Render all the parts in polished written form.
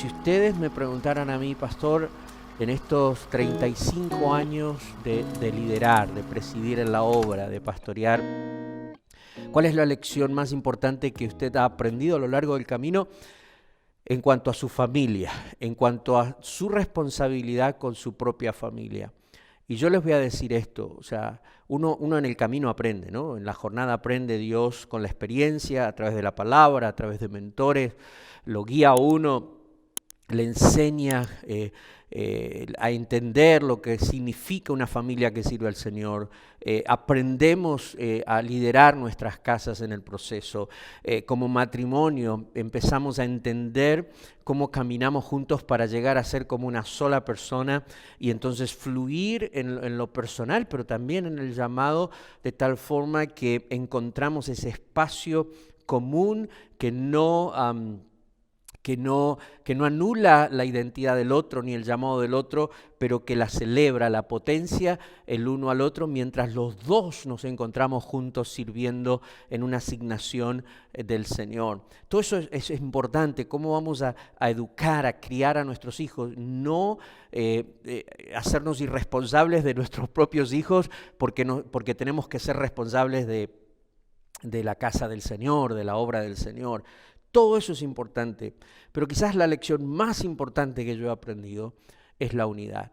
si ustedes me preguntaran a mí, pastor, en estos 35 años de liderar, de presidir en la obra, de pastorear, ¿cuál es la lección más importante que usted ha aprendido a lo largo del camino en cuanto a su familia, en cuanto a su responsabilidad con su propia familia? Y yo les voy a decir esto, o sea, uno en el camino aprende, ¿no? En la jornada aprende Dios con la experiencia, a través de la palabra, a través de mentores, lo guía a uno, le enseña a entender lo que significa una familia que sirve al Señor. Aprendemos a liderar nuestras casas en el proceso. Como matrimonio empezamos a entender cómo caminamos juntos para llegar a ser como una sola persona y entonces fluir en lo personal, pero también en el llamado, de tal forma que encontramos ese espacio común que no anula la identidad del otro ni el llamado del otro, pero que la celebra, la potencia el uno al otro, mientras los dos nos encontramos juntos sirviendo en una asignación del Señor. Todo eso es importante, cómo vamos a educar, a criar a nuestros hijos, no hacernos irresponsables de nuestros propios hijos porque tenemos que ser responsables de la casa del Señor, de la obra del Señor. Todo eso es importante, pero quizás la lección más importante que yo he aprendido es la unidad.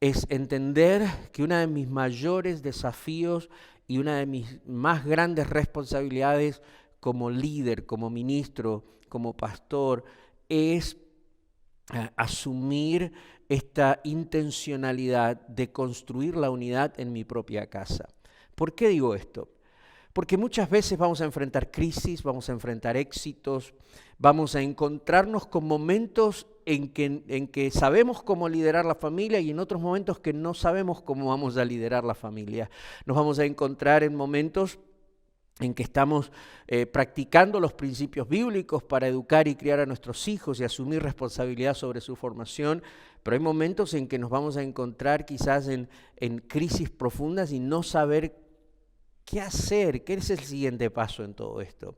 Es entender que uno de mis mayores desafíos y una de mis más grandes responsabilidades como líder, como ministro, como pastor, es asumir esta intencionalidad de construir la unidad en mi propia casa. ¿Por qué digo esto? Porque muchas veces vamos a enfrentar crisis, vamos a enfrentar éxitos, vamos a encontrarnos con momentos en que sabemos cómo liderar la familia y en otros momentos que no sabemos cómo vamos a liderar la familia. Nos vamos a encontrar en momentos en que estamos practicando los principios bíblicos para educar y criar a nuestros hijos y asumir responsabilidad sobre su formación, pero hay momentos en que nos vamos a encontrar quizás en crisis profundas y no saber ¿qué hacer? ¿Qué es el siguiente paso en todo esto?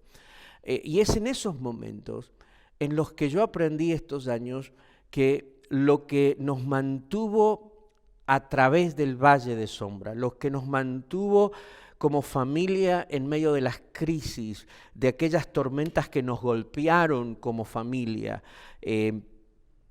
Y es en esos momentos en los que yo aprendí estos años que lo que nos mantuvo a través del valle de sombra, lo que nos mantuvo como familia en medio de las crisis, de aquellas tormentas que nos golpearon como familia,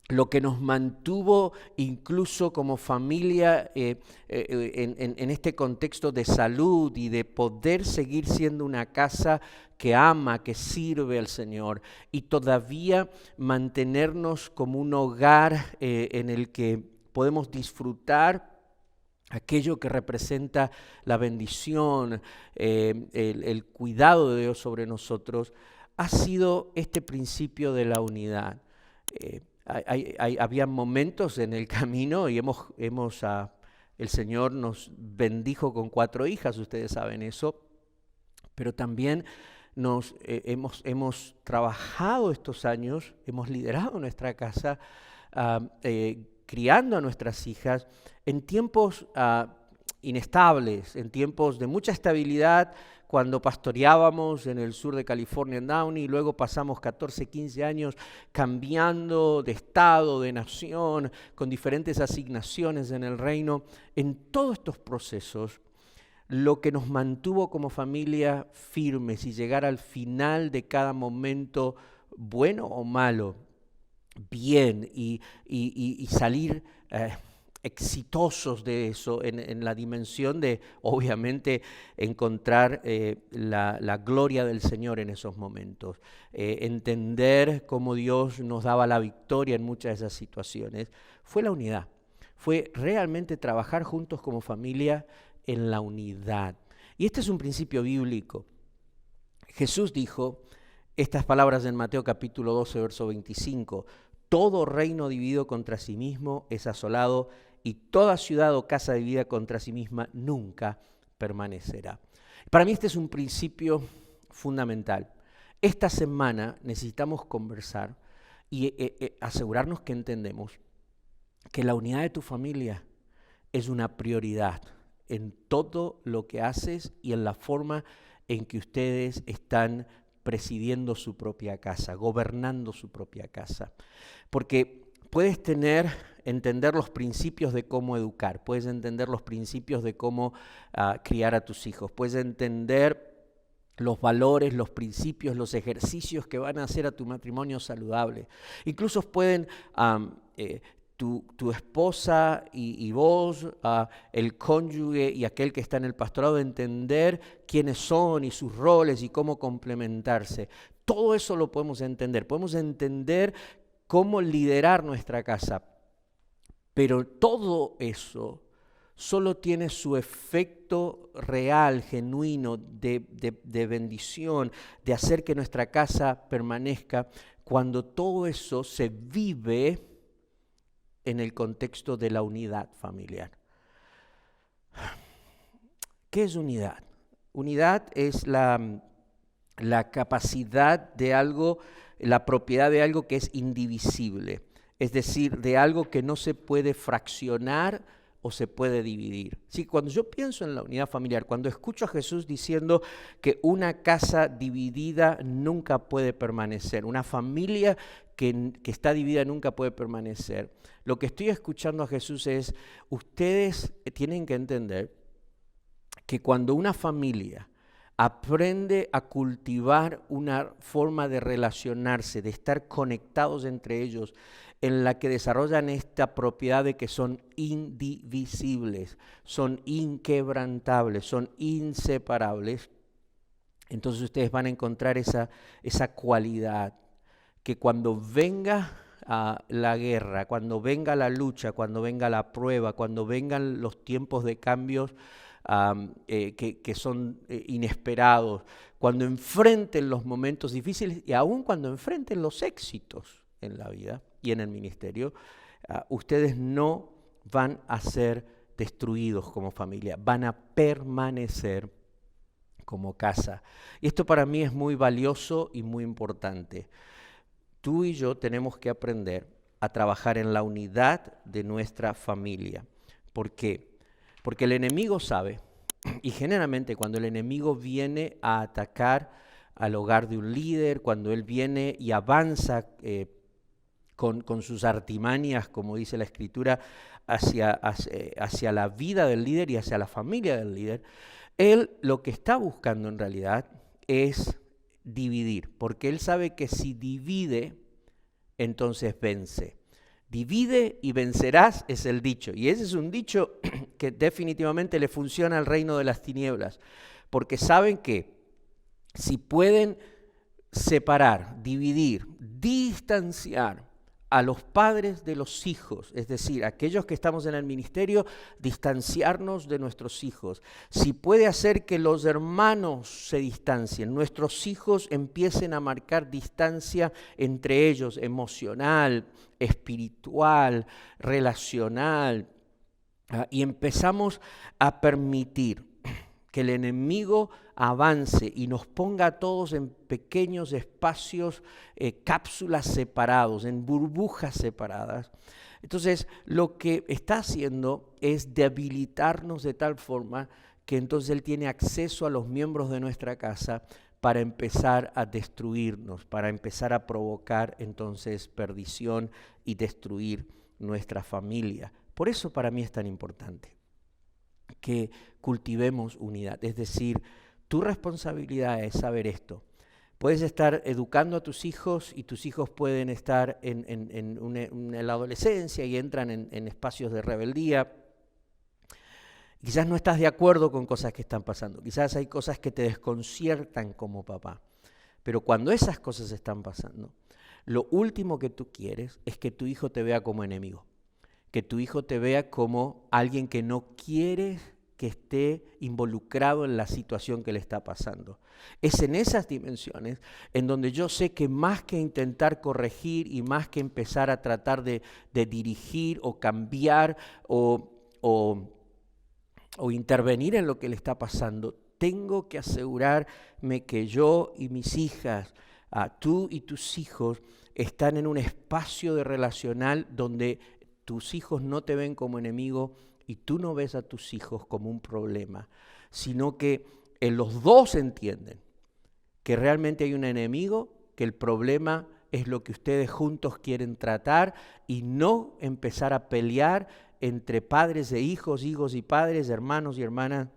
lo que nos mantuvo incluso como familia en este contexto de salud y de poder seguir siendo una casa que ama, que sirve al Señor y todavía mantenernos como un hogar en el que podemos disfrutar aquello que representa la bendición, el cuidado de Dios sobre nosotros, ha sido este principio de la unidad. Había momentos en el camino y el Señor nos bendijo con 4 hijas, ustedes saben eso, pero también hemos trabajado estos años, hemos liderado nuestra casa, criando a nuestras hijas en tiempos inestables, en tiempos de mucha estabilidad, cuando pastoreábamos en el sur de California, en Downey, y luego pasamos 14, 15 años cambiando de estado, de nación, con diferentes asignaciones en el reino. En todos estos procesos, lo que nos mantuvo como familia firmes y llegar al final de cada momento, bueno o malo, bien, y salir exitosos de eso en la dimensión de, obviamente, encontrar la gloria del Señor en esos momentos, entender cómo Dios nos daba la victoria en muchas de esas situaciones, fue la unidad, fue realmente trabajar juntos como familia en la unidad. Y este es un principio bíblico. Jesús dijo estas palabras en Mateo capítulo 12, verso 25, todo reino dividido contra sí mismo es asolado y toda ciudad o casa dividida contra sí misma nunca permanecerá. Para mí este es un principio fundamental. Esta semana necesitamos conversar y asegurarnos que entendemos que la unidad de tu familia es una prioridad en todo lo que haces y en la forma en que ustedes están presidiendo su propia casa, gobernando su propia casa. Porque puedes entender los principios de cómo educar, puedes entender los principios de cómo criar a tus hijos, puedes entender los valores, los principios, los ejercicios que van a hacer a tu matrimonio saludable. Incluso pueden tu esposa y vos, el cónyuge y aquel que está en el pastorado, entender quiénes son y sus roles y cómo complementarse. Todo eso lo podemos entender cómo liderar nuestra casa, pero todo eso solo tiene su efecto real, genuino, de bendición, de hacer que nuestra casa permanezca, cuando todo eso se vive en el contexto de la unidad familiar. ¿Qué es unidad? Unidad es la capacidad de algo, la propiedad de algo que es indivisible, es decir, de algo que no se puede fraccionar o se puede dividir. Sí, cuando yo pienso en la unidad familiar, cuando escucho a Jesús diciendo que una casa dividida nunca puede permanecer, una familia que está dividida nunca puede permanecer, lo que estoy escuchando a Jesús es, ustedes tienen que entender que cuando una familia aprende a cultivar una forma de relacionarse, de estar conectados entre ellos, en la que desarrollan esta propiedad de que son indivisibles, son inquebrantables, son inseparables, entonces ustedes van a encontrar esa cualidad que cuando venga la guerra, cuando venga la lucha, cuando venga la prueba, cuando vengan los tiempos de cambios que son inesperados, cuando enfrenten los momentos difíciles y aún cuando enfrenten los éxitos en la vida y en el ministerio, ustedes no van a ser destruidos como familia, van a permanecer como casa. Y esto para mí es muy valioso y muy importante. Tú y yo tenemos que aprender a trabajar en la unidad de nuestra familia. ¿Por qué? Porque el enemigo sabe, y generalmente cuando el enemigo viene a atacar al hogar de un líder, cuando él viene y avanza con sus artimañas, como dice la Escritura, hacia la vida del líder y hacia la familia del líder, él lo que está buscando en realidad es dividir, porque él sabe que si divide, entonces vence. Divide y vencerás es el dicho, y ese es un dicho que definitivamente le funciona al reino de las tinieblas, porque saben que si pueden separar, dividir, distanciar a los padres de los hijos, es decir, aquellos que estamos en el ministerio, distanciarnos de nuestros hijos. Si puede hacer que los hermanos se distancien, nuestros hijos empiecen a marcar distancia entre ellos, emocional, espiritual, relacional, y empezamos a permitir que el enemigo avance y nos ponga a todos en pequeños espacios, cápsulas separados, en burbujas separadas. Entonces, lo que está haciendo es debilitarnos de tal forma que entonces él tiene acceso a los miembros de nuestra casa para empezar a destruirnos, para empezar a provocar entonces perdición y destruir nuestra familia. Por eso para mí es tan importante que cultivemos unidad. Es decir, tu responsabilidad es saber esto. Puedes estar educando a tus hijos y tus hijos pueden estar en la adolescencia y entran en espacios de rebeldía. Quizás no estás de acuerdo con cosas que están pasando. Quizás hay cosas que te desconciertan como papá. Pero cuando esas cosas están pasando, lo último que tú quieres es que tu hijo te vea como enemigo. Que tu hijo te vea como alguien que no quiere que esté involucrado en la situación que le está pasando. Es en esas dimensiones en donde yo sé que más que intentar corregir y más que empezar a tratar de dirigir o cambiar o intervenir en lo que le está pasando, tengo que asegurarme que yo y mis hijas, tú y tus hijos, están en un espacio de relacional donde tus hijos no te ven como enemigo y tú no ves a tus hijos como un problema, sino que los dos entienden que realmente hay un enemigo, que el problema es lo que ustedes juntos quieren tratar y no empezar a pelear entre padres e hijos, hijos y padres, hermanos y hermanas,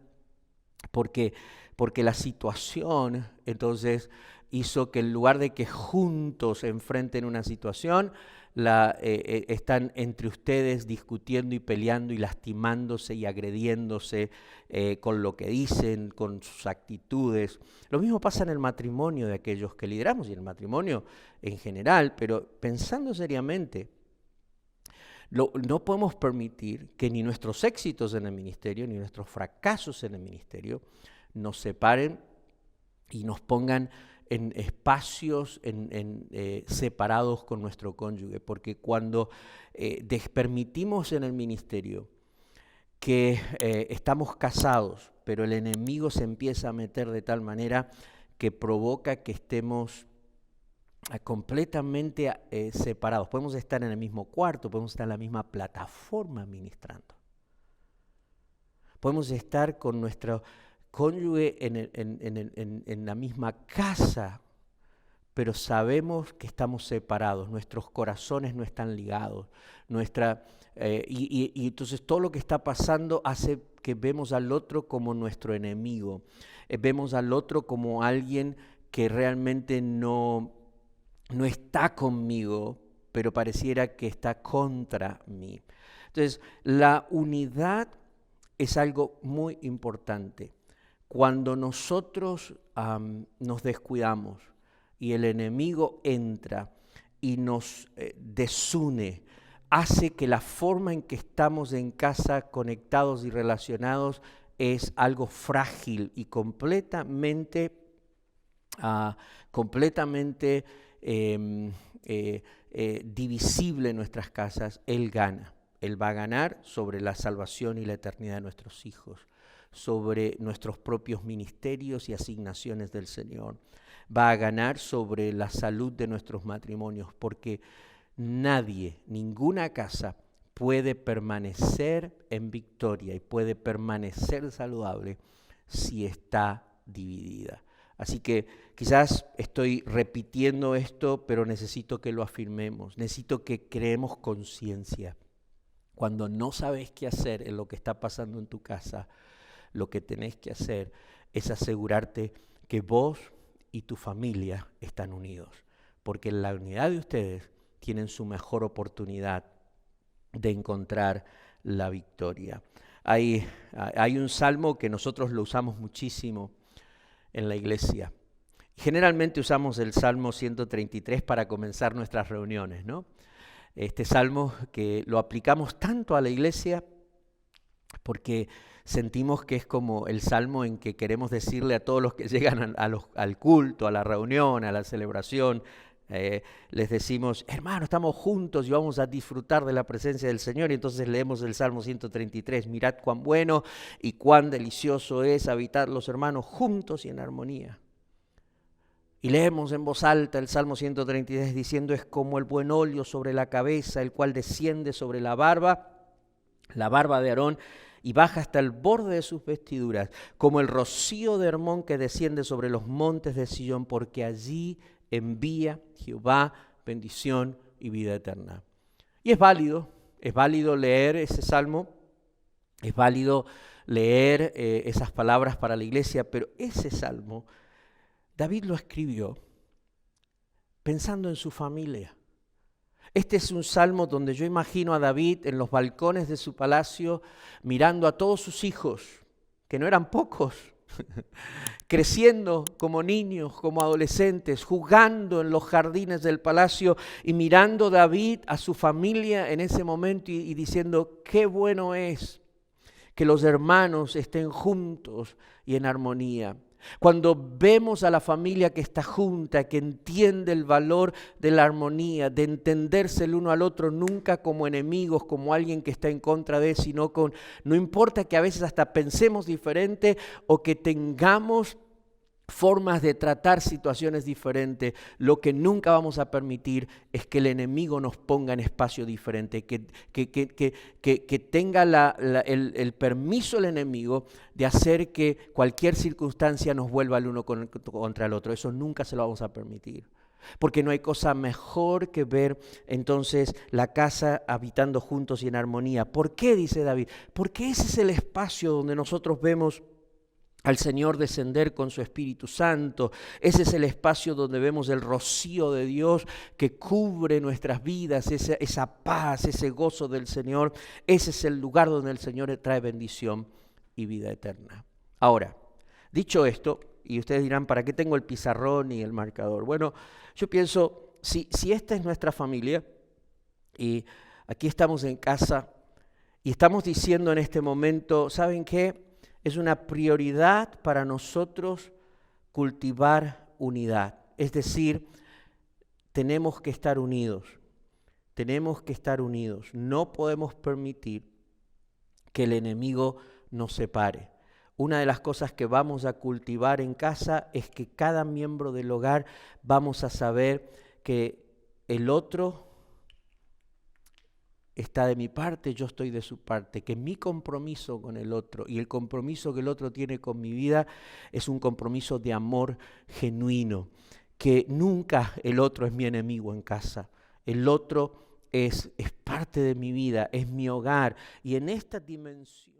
porque la situación entonces hizo que en lugar de que juntos enfrenten una situación, están entre ustedes discutiendo y peleando y lastimándose y agrediéndose con lo que dicen, con sus actitudes. Lo mismo pasa en el matrimonio de aquellos que lideramos y en el matrimonio en general, pero pensando seriamente, no podemos permitir que ni nuestros éxitos en el ministerio, ni nuestros fracasos en el ministerio nos separen y nos pongan en espacios separados con nuestro cónyuge, porque cuando permitimos en el ministerio que estamos casados, pero el enemigo se empieza a meter de tal manera que provoca que estemos completamente separados. Podemos estar en el mismo cuarto, podemos estar en la misma plataforma ministrando. Podemos estar con nuestro cónyuge en la misma casa, pero sabemos que estamos separados, nuestros corazones no están ligados, y entonces todo lo que está pasando hace que vemos al otro como nuestro enemigo, vemos al otro como alguien que realmente no está conmigo, pero pareciera que está contra mí. Entonces, la unidad es algo muy importante. Cuando nosotros nos descuidamos y el enemigo entra y nos desune, hace que la forma en que estamos en casa conectados y relacionados es algo frágil y completamente divisible en nuestras casas. Él gana. Él va a ganar sobre la salvación y la eternidad de nuestros hijos, sobre nuestros propios ministerios y asignaciones del Señor. Va a ganar sobre la salud de nuestros matrimonios, porque nadie, ninguna casa puede permanecer en victoria y puede permanecer saludable si está dividida. Así que quizás estoy repitiendo esto, pero necesito que lo afirmemos, necesito que creemos conciencia. Cuando no sabes qué hacer en lo que está pasando en tu casa, lo que tenés que hacer es asegurarte que vos y tu familia están unidos, porque en la unidad de ustedes tienen su mejor oportunidad de encontrar la victoria. Hay un salmo que nosotros lo usamos muchísimo en la iglesia. Generalmente usamos el Salmo 133 para comenzar nuestras reuniones, ¿no? Este salmo que lo aplicamos tanto a la iglesia porque sentimos que es como el salmo en que queremos decirle a todos los que llegan al culto, a la reunión, a la celebración, les decimos, hermano, estamos juntos y vamos a disfrutar de la presencia del Señor. Y entonces leemos el Salmo 133, mirad cuán bueno y cuán delicioso es habitar los hermanos juntos y en armonía. Y leemos en voz alta el Salmo 133 diciendo, es como el buen óleo sobre la cabeza, el cual desciende sobre la barba de Aarón, y baja hasta el borde de sus vestiduras, como el rocío de Hermón que desciende sobre los montes de Sion, porque allí envía Jehová bendición y vida eterna. Y es válido leer ese salmo, es válido leer esas palabras para la iglesia, pero ese salmo David lo escribió pensando en su familia. Este es un salmo donde yo imagino a David en los balcones de su palacio mirando a todos sus hijos, que no eran pocos, creciendo como niños, como adolescentes, jugando en los jardines del palacio y mirando David a su familia en ese momento y diciendo, qué bueno es que los hermanos estén juntos y en armonía. Cuando vemos a la familia que está junta, que entiende el valor de la armonía, de entenderse el uno al otro, nunca como enemigos, como alguien que está en contra de, sino no importa que a veces hasta pensemos diferente o que tengamos formas de tratar situaciones diferentes, lo que nunca vamos a permitir es que el enemigo nos ponga en espacio diferente, que tenga el permiso el enemigo de hacer que cualquier circunstancia nos vuelva el uno contra el otro. Eso nunca se lo vamos a permitir. Porque no hay cosa mejor que ver entonces la casa habitando juntos y en armonía. ¿Por qué? Dice David. Porque ese es el espacio donde nosotros vemos al Señor descender con su Espíritu Santo. Ese es el espacio donde vemos el rocío de Dios que cubre nuestras vidas, esa paz, ese gozo del Señor. Ese es el lugar donde el Señor trae bendición y vida eterna. Ahora, dicho esto, y ustedes dirán, ¿para qué tengo el pizarrón y el marcador? Bueno, yo pienso, si esta es nuestra familia y aquí estamos en casa y estamos diciendo en este momento, ¿saben qué? Es una prioridad para nosotros cultivar unidad. Es decir, tenemos que estar unidos. Tenemos que estar unidos. No podemos permitir que el enemigo nos separe. Una de las cosas que vamos a cultivar en casa es que cada miembro del hogar vamos a saber que el otro está de mi parte, yo estoy de su parte, que mi compromiso con el otro y el compromiso que el otro tiene con mi vida es un compromiso de amor genuino, que nunca el otro es mi enemigo en casa, el otro es parte de mi vida, es mi hogar, y en esta dimensión